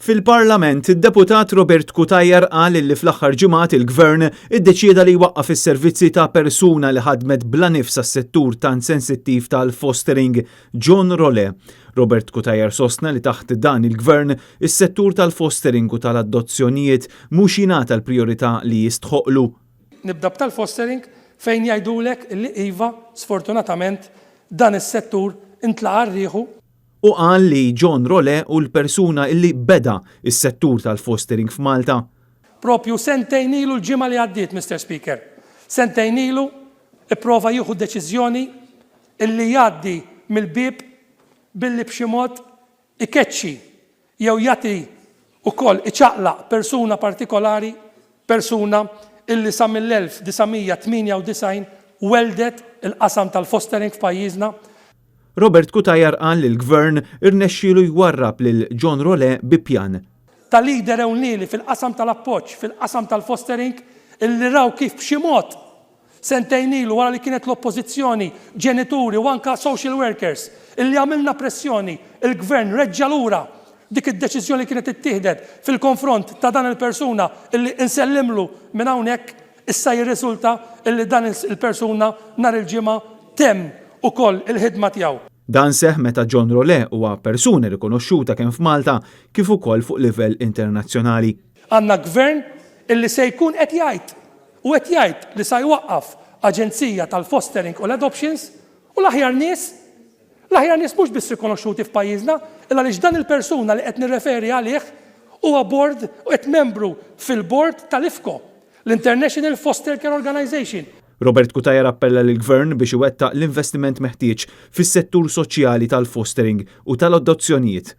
Fil-Parlament, id-deputat Robert Cutajar qal li fl-aħħar ġimgħat il-Gvern iddeċieda li jwaqqaf is-servizzi ta' persuna li ħadmet bla nifs għas-settur tant sensittiv tal-fostering John Role. Robert Cutajar sostna li taħt dan il-Gvern is-settur tal-fostering u tal-adozzjonijiet mhux jingħata l-prijorità li jistħoqlu. Nibda b'tal-fostering fejn jgħidulek li iva sfortunatament dan is-settur intlaqa rrieħu. U qal li John Role u l-persuna illi beda is-settur tal-fostering f'Malta. Propju sentejn ilu l-ġimgħa li għaddiet, Mr. Speaker. Sentejn ilu ipprova jieħu deċiżjoni illi jgħaddi mill-bib billi b'xi mod ikeċċi jew jagħti wkoll iċaqlaq persuna partikolari, persuna illi sa mill-1998 weldet il-qasam tal-fostering f'pajjiżna. Robert Cutajar qal li l-Gvern irnexxielu jwarrab lil John Role bi pjan. Ta' lider ewlieni fil-qasam tal-appoġġ, fil-qasam tal-fostering, illi raw kif b'xi mod sentejn ilu wara li kienet l-oppożizzjoni, ġenituri u anke social workers, illi għamilna pressjoni, il-Gvern reġġa' lura dik id-deċiżjoni li kienet ittieħdet fil-konfront ta' dan il-persuna illi insellimlu minn hawnhekk issa jirriżulta illi dan il-persuna nhar il-ġimgħa temm ukoll il-ħidma tiegħu. Dan seħħ meta John Role huwa persuna rikonoxxuta kemm f'Malta kif ukoll fuq livell internazzjonali. Għandna gvern illi se jkun qed jgħid li se jwaqqaf aġenzija tal-fostering u l-adoptions u l-aħjar nies mhux biss rikonoxxuti f'pajjiżna, illa għaliex dan il-persuna li qed nirreferi għalih huwa board u qed membru fil-board tal-IFCO, l-International Foster Care Organization. Robert Cutajar appella lill-Gvern biex iwettaq l-investiment meħtieġ fis-settur soċjali tal-fostering u tal-adozzjonijiet.